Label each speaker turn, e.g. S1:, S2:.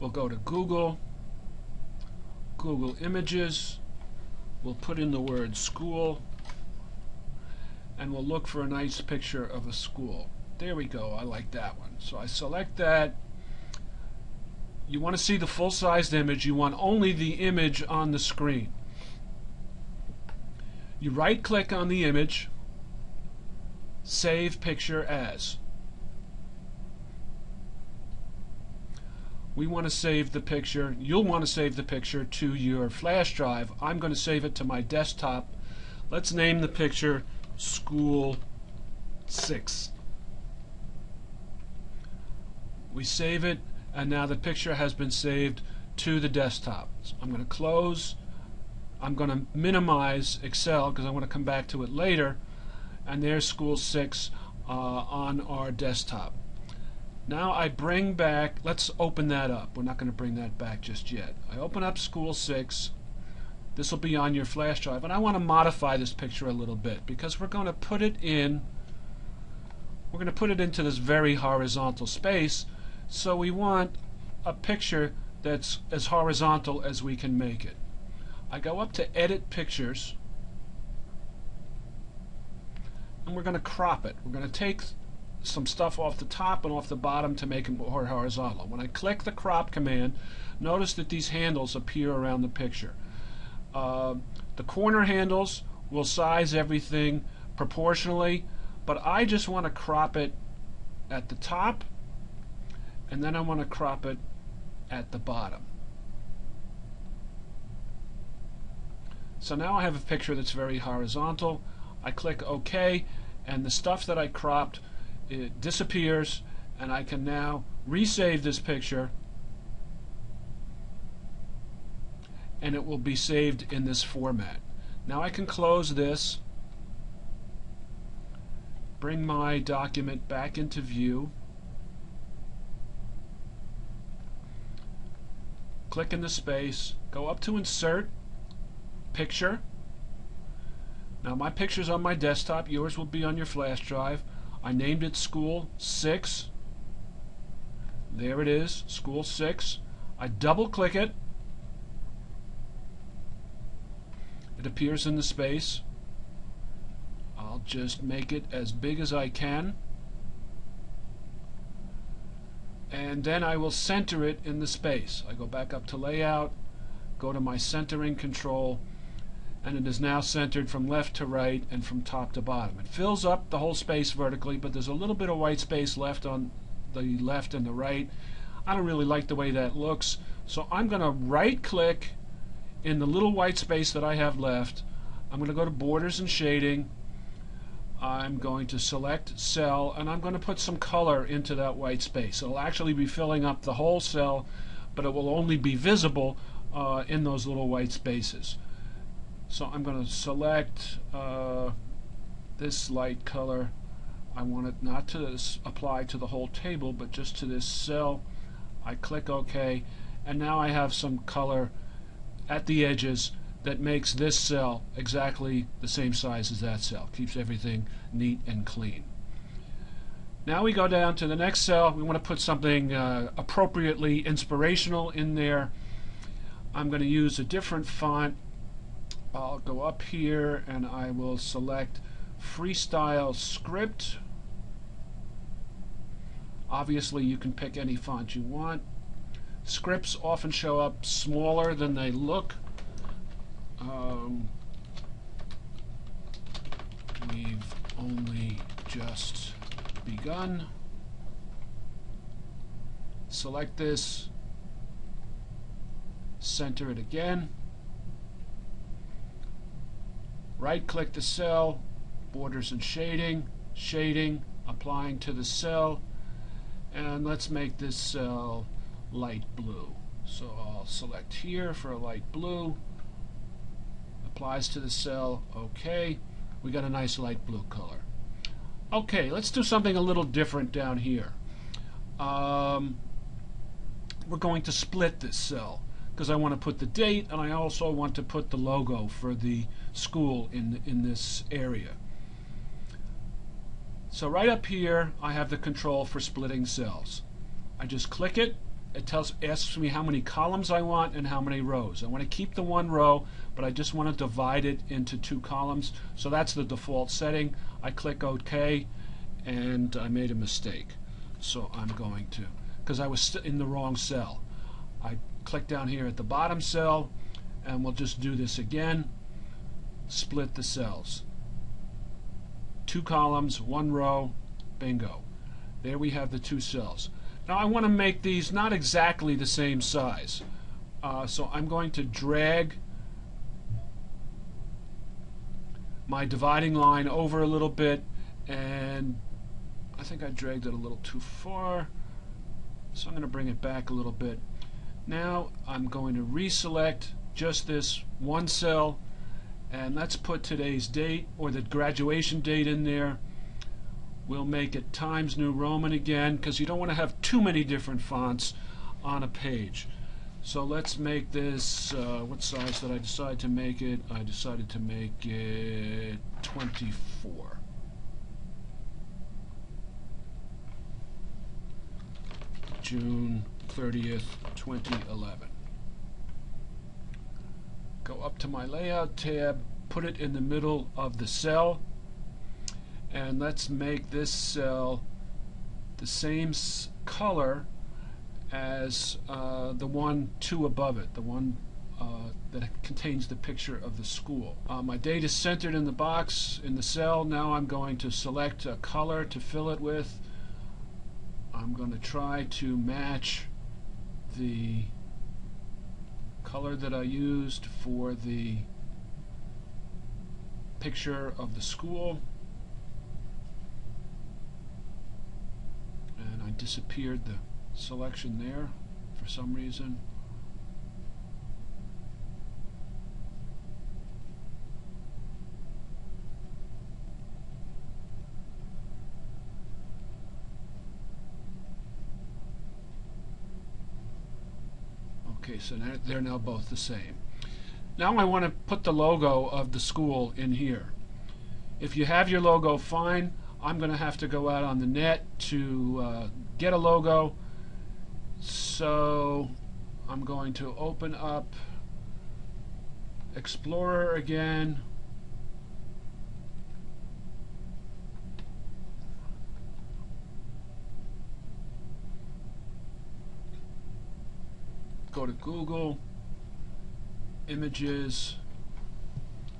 S1: We'll go to Google Images. We'll put in the word school, and we'll look for a nice picture of a school. There we go. I like that one. So I select that. You want to see the full-sized image. You want only the image on the screen. You right-click on the image, Save Picture As. We want to save the picture. You'll want to save the picture to your flash drive. I'm going to save it to my desktop. Let's name the picture School 6. We save it, and now the picture has been saved to the desktop. So I'm going to close. I'm going to minimize Excel because I want to come back to it later. And there's School 6 on our desktop. Now I bring back, let's open that up. We're not going to bring that back just yet. I open up School 6. This will be on your flash drive. And I want to modify this picture a little bit because we're going to put it into this very horizontal space. So we want a picture that's as horizontal as we can make it. I go up to Edit Pictures, and we're going to crop it. We're going to take some stuff off the top and off the bottom to make it more horizontal. When I click the crop command, notice that these handles appear around the picture. The corner handles will size everything proportionally, but I just want to crop it at the top, and then I want to crop it at the bottom. So now I have a picture that's very horizontal. I click OK, and the stuff that I cropped, it disappears, and I can now resave this picture, and it will be saved in this format. Now I can close this, bring my document back into view, click in the space, go up to Insert, Picture. Now my picture's on my desktop, yours will be on your flash drive. I named it School 6. There it is, School 6. I double click it. It appears in the space. I'll just make it as big as I can. And then I will center it in the space. I go back up to Layout, go to my centering control, and it is now centered from left to right and from top to bottom. It fills up the whole space vertically, but there's a little bit of white space left on the left and the right. I don't really like the way that looks, so I'm going to right click in the little white space that I have left. I'm going to go to Borders and Shading. I'm going to select Cell, and I'm going to put some color into that white space. It'll actually be filling up the whole cell, but it will only be visible in those little white spaces. So I'm going to select this light color. I want it not to apply to the whole table, but just to this cell. I click OK, and now I have some color at the edges that makes this cell exactly the same size as that cell. Keeps everything neat and clean. Now we go down to the next cell. We want to put something appropriately inspirational in there. I'm going to use a different font. I'll go up here and I will select Freestyle Script. Obviously you can pick any font you want. Scripts often show up smaller than they look. We've only just begun. Select this, center it again. Right click the cell, Borders and Shading, Shading, applying to the cell, and let's make this cell light blue. So I'll select here for a light blue, applies to the cell, OK. We got a nice light blue color. Okay, let's do something a little different down here. We're going to split this cell because I want to put the date, and I also want to put the logo for the school in this area. So right up here I have the control for splitting cells. I just click it, asks me how many columns I want and how many rows. I want to keep the one row, but I just want to divide it into 2 columns. So that's the default setting. I click OK, and I made a mistake. So I'm going to, because I was in the wrong cell. I click down here at the bottom cell, and we'll just do this again. Split the cells. 2 columns, 1 row, bingo. There we have the 2 cells. Now I want to make these not exactly the same size. So I'm going to drag my dividing line over a little bit, and I think I dragged it a little too far. So I'm going to bring it back a little bit. Now I'm going to reselect just this one cell, and let's put today's date or the graduation date in there. We'll make it Times New Roman again, because you don't want to have too many different fonts on a page. So let's make this, what size did I decide to make it? I decided to make it 24. June 30th, 2011. Go up to my Layout tab, put it in the middle of the cell, and let's make this cell the same color as the one 2 above it, the one that contains the picture of the school. My date is centered in the box in the cell. Now I'm going to select a color to fill it with. I'm going to try to match the color that I used for the picture of the school. And I disappeared the selection there for some reason. Okay, so they're now both the same. Now I want to put the logo of the school in here. If you have your logo, fine. I'm going to have to go out on the net to get a logo. So I'm going to open up Explorer again. Go to Google, Images,